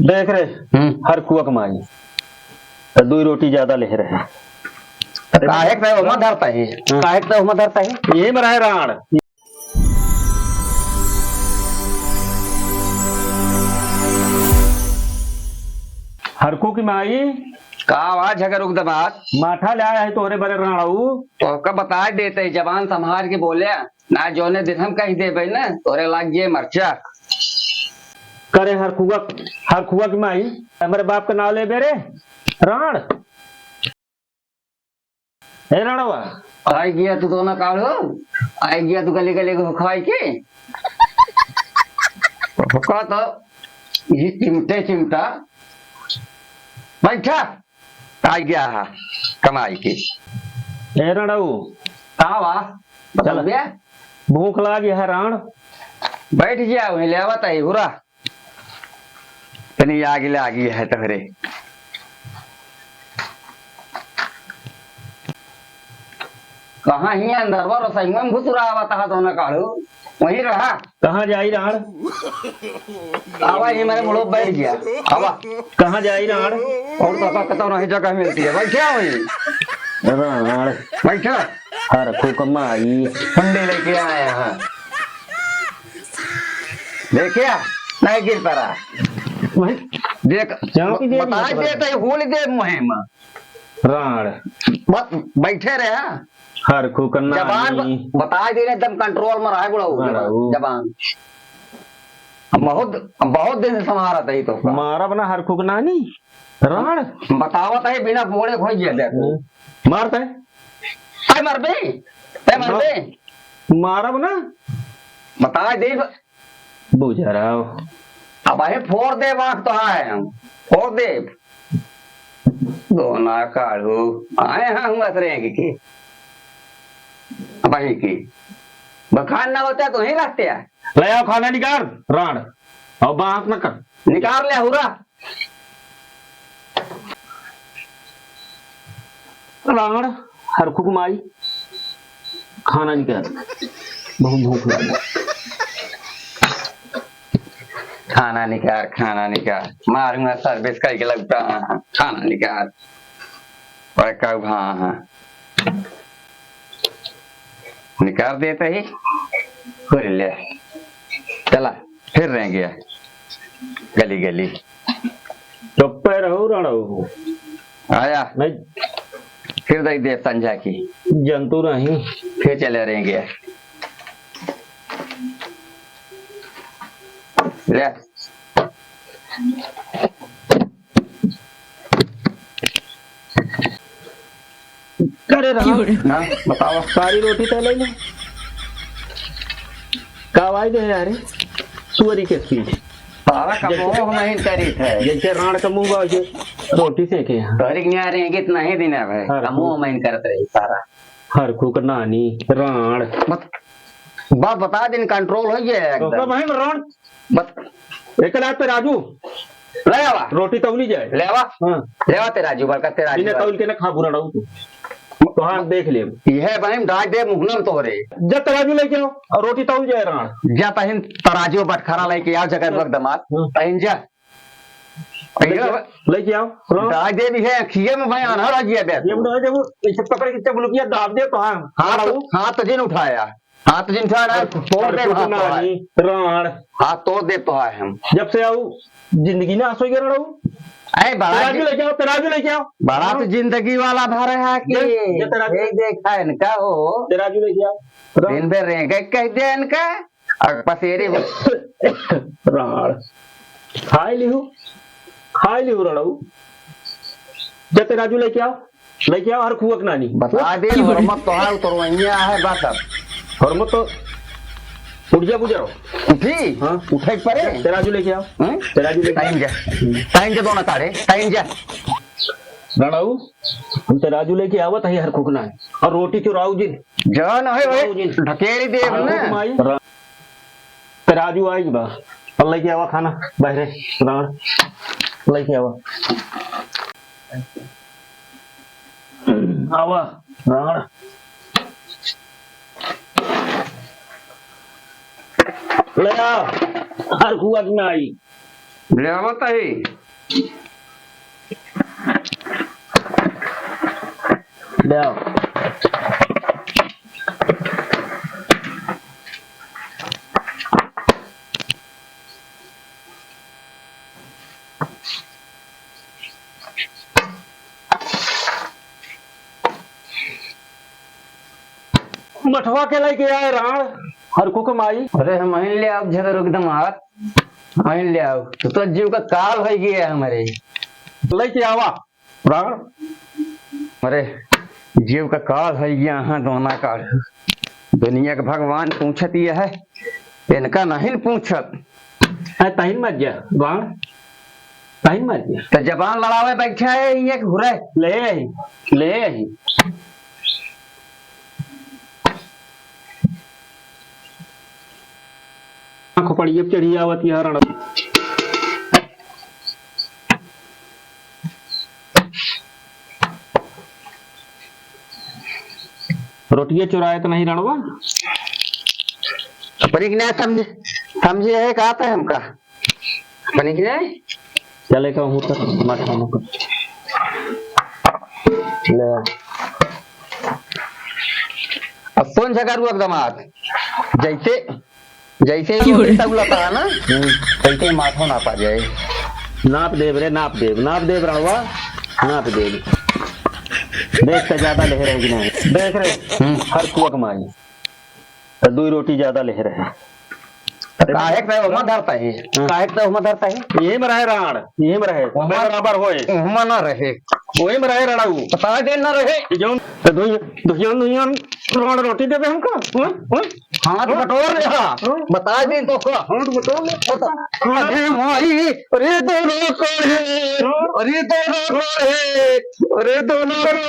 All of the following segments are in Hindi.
देख रहे हर कुआ कमाई तो 2 रोटी ज्यादा ले रहे हैं। काहे पे उमा धरता है, काहे पे उमा धरता है, यही मरा है राण। हरकू की माई का आवाज है रुक दबात माठा ले आया है तोहरे बड़े राणाऊ। तो का बता देते जबान संभाल के बोले ना जोने दिन हम कह दे भाई ना तोरे लाग गए मर्चा करे हरकुआ की माई हमारे बाप का नाम ले बेरे राण। हे राणवा आई गया तू तो ना काढ़ो, आई गया तू गली गली को खाई के हुक्का तो ये चिमटा बैठा आ गया है कमाई के। हे राणाऊ आवा चल बे भूख लागी है राण। बैठ गया वहीं ले आवत है हुरा तनी आगी है तहरे कहाँ ही अंदर वो रसोई में घुस रहा हुआ था तो ना काढ़ो वहीं रहा। कहाँ जाई राण? आवा ही मेरे मुड़ो बैठ गया आवा कहाँ जाई राण? और तो कतो नहीं जगह मिलती है बैठा वहीं राण बैठा हरकू कमाई ठंडे लेके आया है देखिया नहीं गिर पड़ा देख बता दे तो होली दे मुहिम राण बस बैठे रहे हरकू करना जबान बता दे एकदम कंट्रोल में रहा बुढ़ा जबान बहुत दिन से संभाला था तो मारा बना हरकू का नानी राण बतावत है बिना बोले खोज गया देखो मारता है मर बे मारा बना बता दे बुझा रहा हो अब है फोड़ दे वाक तो है हम फोड़ दे दोना काढ़ू आए हैं हम असरे की अब ही की बखान ना होता तो ही रखते हैं ले आओ खाना निकाल राण और बात न कर निकाल ले हुरा राण हरकू कमाई खाना निकाल बहुत भूख लगी। खाना निकाल मारूंगा सर्विस करके लगता है खाना निकाल और कब हाँ निकाल देते ही फिर ले चला फिर रहेंगे गली गली चुप पे रहो राणो आया नहीं फिर दे दे संझा की जंतु नहीं फिर चले रहेंगे ले करे रहा ना बताओ सारी रोटी तो ले ले कावाई दे यार सुअरी के चीज सारा कमोह नहीं करी थे जैसे राण का मुंह बाजे रोटी सेके यहाँ तोरिक नहीं आ रहे कितना ही दिन है भाई कमोह नहीं करते रही सारा हरकू का नानी राण बात बता दिन कंट्रोल हो गया एकदम भाई राण बस एक रात पे राजू ले आवा रोटी तौली जाए लेवा हाँ लेवा तेरा जुबर का तेरा इन्हें तौल के ना खा बुरा रहू तू तो हाँ देख ले यह बहन डाल दे मुहनम तोरे जब तराजू लेके आओ और रोटी तौल जाए राण जा तहिन तराजू बटखरा लेके आओ जगह वक्त दमाद तहिन जा लेके आओ डाल दे भी है खिए में भाई अनहर गया दे ये बड़ा जब इसे पकड़ के चबलू किया दाब दे तो हाँ हाथ जिन उठाया हाथ जिन उठाया तोड़ दे राण हाथ तोड़ दे तो है हम जब से आओ जिंदगी ना आसो गया रहू अरे तराजू लेके आओ बड़ा तो जिंदगी वाला भर है कि देखा इनका हो तराजू लेके आओ दिन भर रहेंगे कह दे इनका और पसेरी राण खाई लिहू रणऊ जब तराजू लेके आओ हर खुआ नानी बता दे हरमत तो है उतरवैया है बात हरमत तो उठ जा गुजरो उठी हाँ उठे परे तराजू लेके आओ तराजू लेके टाइम जा दोनों तारे टाइम जा रणऊ हम तराजू लेके आवत है हर खुकना है और रोटी चुराऊ जी जान है भाई ढकेली दे ना तराजू आई बा और लेके आवा खाना बाहर राण लेके आवा आवा राण ले आ हर खुआ की आई ले आवत है ले आओ। मठवा के लेके आए राण हर को कमाई। अरे हम અહીં ले आओ झगड़ एकदम हाथ અહીં ले आओ तो जीव का काल हो गया हमारे लेके आवा राण। अरे जीव का काल है यहाँ दोना काल दुनिया का भगवान पूछत ये है इनका नहीं पूछत तहिन मत जा राण तहिन मत जा। तो जबान लड़ावे बैठा है ये घुरे ले आई ले आई। आंखों पड़ी अब चढ़ी आवती है रण। रोटियां चुराए तो नहीं रणवा। अपनी की नहीं समझे समझे है कहा था हमका अपनी की नहीं चले का हूँ तक मत खाने को ले। अब कौन जगह रुआ दमाद जैसे जैसे ही तब लता है ना वैसे ही माथो ना पा जाए। नाप देव रे नाप देव रणवा नाप देव। देख से ज्यादा ले रहे कि नहीं देख रहे हर कुआ कमाई तो 2 रोटी ज्यादा ले रहे। काहे पे उमा धरता है काहे पे उमा धरता है ये में रहे राण ये में रहे बराबर होए उमा ना रहे वही में रहे रणाऊ पता दे ना रहे जो तो दुनिया राण रोटी देवे हमको। हाथ बटोर ले बता दे तो हाथ बटोर ले अरे माई अरे दोनों कोड़े अरे दोनों कोड़े अरे दोनों कोड़े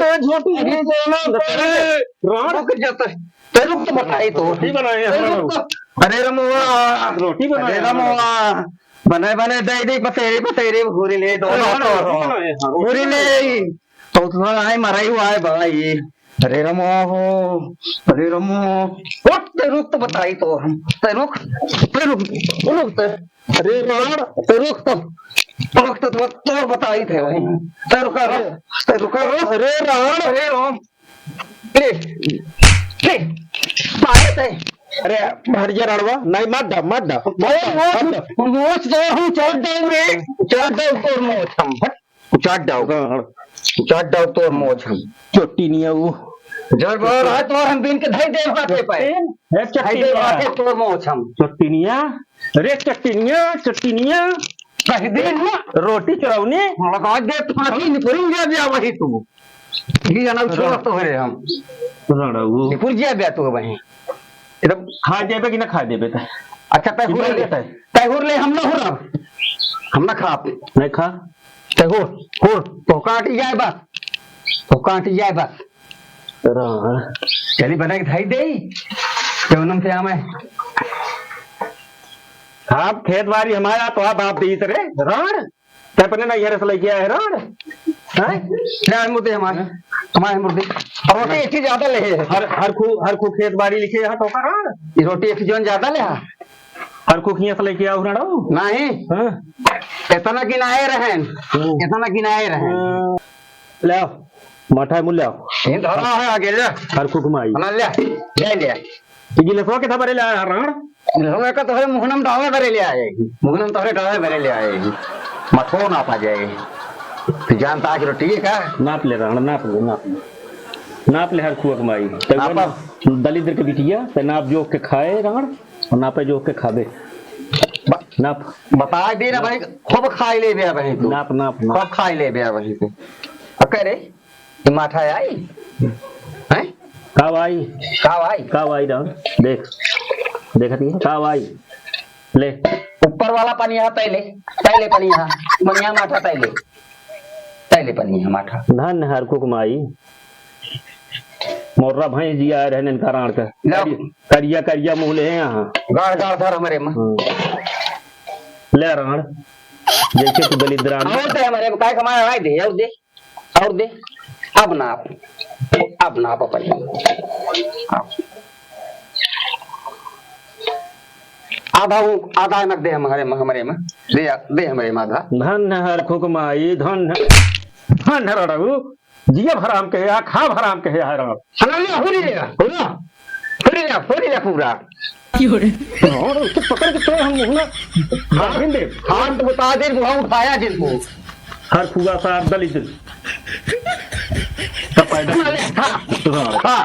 तो झोटी अरे दोनों कोड़े राण रुक जाता है तेरे को बताई तो रोटी बनाए अरे रमुआ रोटी बनाए रमुआ बने बने दे दे पतेरे घूरी ले दोनों घूरी ले तो थोड़ा आए मराई हुआ है भाई। अरे रमो अरे रमो उठ ते रुक तो बताई तो हम ते रुक ते अरे राण ते रुक तो बताई थे भाई ते रुका अरे राण अरे राम ले ले पाए थे अरे हरिया रणवा नहीं मत डा वो तो हम चढ़ दे रे चढ़ दे तोर मोछ हम चढ़ दो तोर मोछ हम चोटी नहीं है वो जर बार है तो हम बिन के धाई दे हाथे पे है हाथे तोर मोछ हम चट्टिनिया अरे चट्टिनिया कह दे ना रोटी चुराउने लगा दे फांसी निपुर जा वही तू ये जाना छोड़ तो है हम रणऊ निपुर जा तू वही एकदम खा देबे कि ना खा देबे त अच्छा तय हुर ले हम ना खा नहीं खा तय हुर तो काट जाए बस राण चली बना के धाई दे केवनम से हमें आप खेत बाड़ी हमारा तो आप बाप दीस रे राण ते पने ना ये रसले किया है राण हैं क्या मुद्दे हमारे मुद्दे रोटी एक ही ज्यादा ले हर खू खेत बाड़ी लिखे यहाँ तो राण ये रोटी एक जोन ज्यादा ले हर खू खिया से लेके आओ रणऊ नहीं इतना गिनाए रहें ले आओ मठा मुल ले आओ ये धरा है आगे ले हर खू घुमाई बना ले ये लसवा के था बरे ले राण लसवा का तो मुहनम डावे बरे ले आएगी मुहनम तो डावे बरे ले आएगी मथो ना पा जाएगी जानता कि रोटी का नाप ले राण नाप ले हर खू कमाई दलिद्र के बिटिया ते नाप जोक के खाए राण और नापे जोक के खाबे नाप बता दे ना भाई खूब खाई ले बे भाई तू नाप खूब खाई ले बे भाई तू अकरे माठा आई हैं काव आई राण देखती है काव आई ले ऊपर वाला पानी यहाँ पहले पानी यहाँ माठा पहले पानी यहाँ माठा धन हर को कमाई मोर्रा भाई जी आए रहने का राण का करिया मुँह ले यहाँ गाड़ धर हमारे में ले राण जैसे तू दलिद्र हमारे काय कमाया और दे अब नाप अपन आधा नक दे हमारे में दे हमारे में आधा। धन हर खुक माई धन रड़ू जिया हराम के या खा हराम के है हराम हलालिया हो रही है पूरा और उसको पकड़ के तो हम ना हाथ दे हाथ बता दे वो उठाया जिनको हर फुगा सा दलित तब पैदा हाँ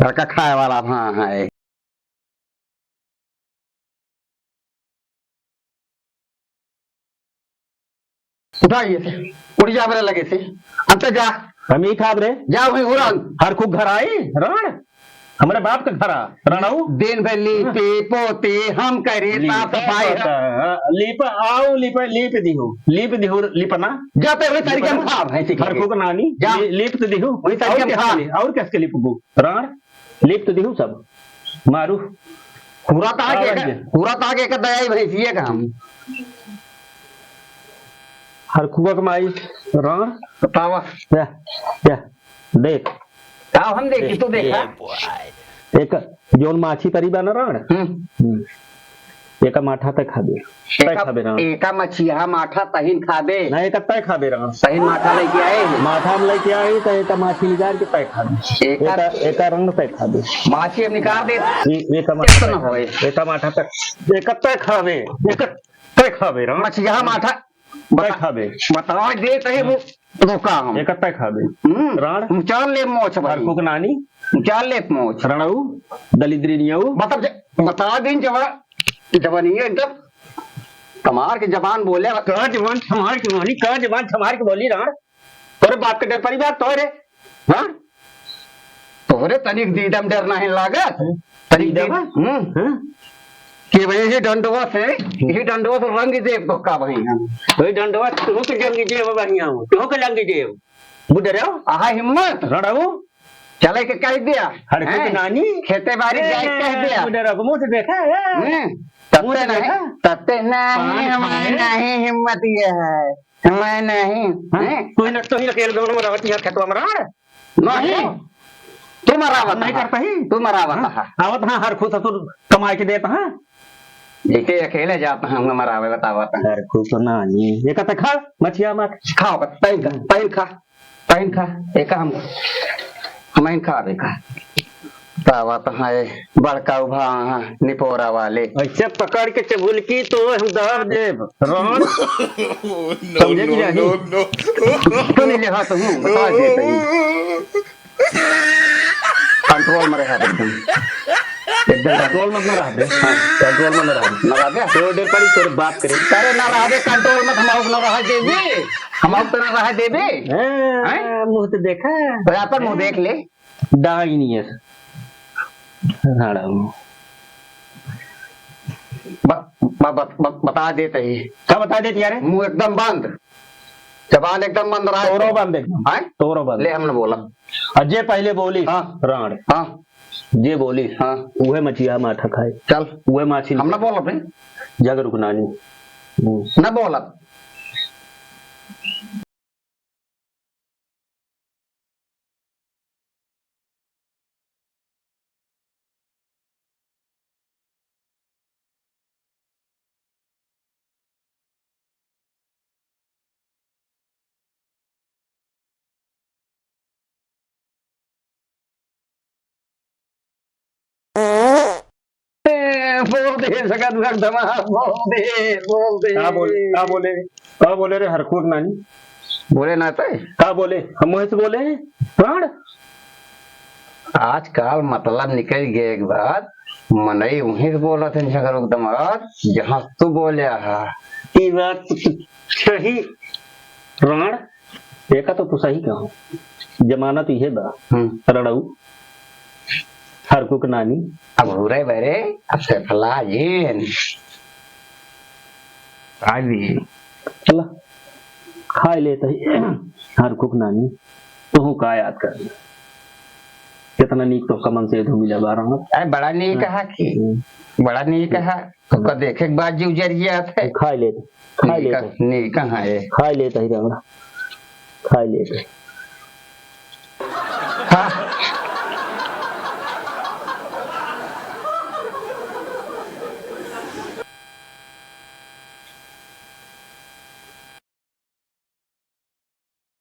लड़का खाए वाला हाँ है उठाइए से उड़ जा मेरे लगे से अंत जा हम ही खाब रे जा वही उड़ान हर खूब घर आई रण हमारे बाप का घर रणऊ दिन भर लीपे पोते हम करे साफ सफाई लीप दिहो लिपना जाते हुए तरीके हम खा है हर खूब नानी जा। लीप तो दिहो वही तरीके हम खा और कैसे लिपबू रण लीप तो दिहो सब मारू पूरा ताके का दया भैंसिए का हम हर खूब कमाई रण बतावा या देख आओ हम देखी तू देखा एक जोन माछी तरी बना रण एक माठा तक खाबे तय खाबे रण एका मछिया माठा तहिन खाबे ना एक तय खाबे रण तहिन माठा लेके आए माठा में लेके आई तो एक माछी निकाल के तय खाबे एक रंग तय खाबे माछी हम निकाल दे एक माठा तक एक तय खाबे रण मछिया माठा तय खाबे बताओ दे तही वो रोका हम एक तय खाबे रण चल ले मोछ हर भाई कुक नानी चल ले मोछ रणऊ दलिद्री नियऊ बता दिन जवानी है एकदम कमार की जबान बोले कह जवान थमार की मानी कह जवान थमार की बोली रण तोरे बाप के डर परिवार तोरे हां तोरे तनिक दीदम डर नहीं लागत तनिक दीदम के वजह से डंडवा से रंग देव तो का वही वही डंडवा तू के जंगी देव बढ़िया हो तू के लंगी देव बुडरे आहा हिम्मत रणऊ चले के कह दिया हर कुछ नानी खेते बाड़ी जाए कह दिया बुडरे को मुंह देखा तत्ते नहीं हमारे नहीं हिम्मत ये है मैं नहीं तू ही खेल दोनों में रहती है खेतवा में नहीं तू मरावत नहीं करता ही तू मरावत आवत हाँ हर खुद ससुर कमाई के देता है देखे अकेले जाता हूँ मरावे बतावत हर खुद नानी ये कहता खा मछिया मत खाओ पहन खा एक हम खा देखा तावत है बड़का उभा निपोरा वाले ऐसे पकड़ के चबुलकी तो हम दर देव रोन समझे कि नहीं तो नहीं लेहा तो हूँ बता देते ही कंट्रोल में रहा एकदम कंट्रोल में ना रह दे कंट्रोल में ना रह तो देर पर तोरे बात करे अरे ना रहा दे कंट्रोल में हम ना रहा देबे हम तो ना रहा देबे मुंह तो देखा पर मुंह देख ले डाई नहीं है बता देते ही क्या बता देते यार मुंह एकदम बंद जबान एकदम बंद रहा तोरो बंद एकदम तोरो बंद ले हमने बोला अजय पहले बोली हाँ राण हाँ जे बोली हाँ उहे मछिया माठा खाए चल उहे माछी हमने बोला भाई जग रुकनानी न बोला बोल दे सगत एकदम बोल दे क्या बोले रे हरखुर नानी बोले ना तो क्या बोले हम वही से बोले प्राण आजकल मतलब निकल गए एक बात मनई वहीं से बोला थे सगर एकदम जहाँ तू बोले ये बात सही प्राण देखा तो सही कहो जमानत ये बा रणऊ हर कुक नानी अब हो रहे बरे अब से फला ये आदि चला खा लेते ही हर कुक नानी तू का याद कर कितना नीक तो कमन से धूमी लगा रहा हूँ अरे बड़ा नहीं कहा कि बड़ा नहीं कहा तो देखे के बाद जीव जर गया था खा लेते नहीं कहा है खा लेते ही खा लेते हाँ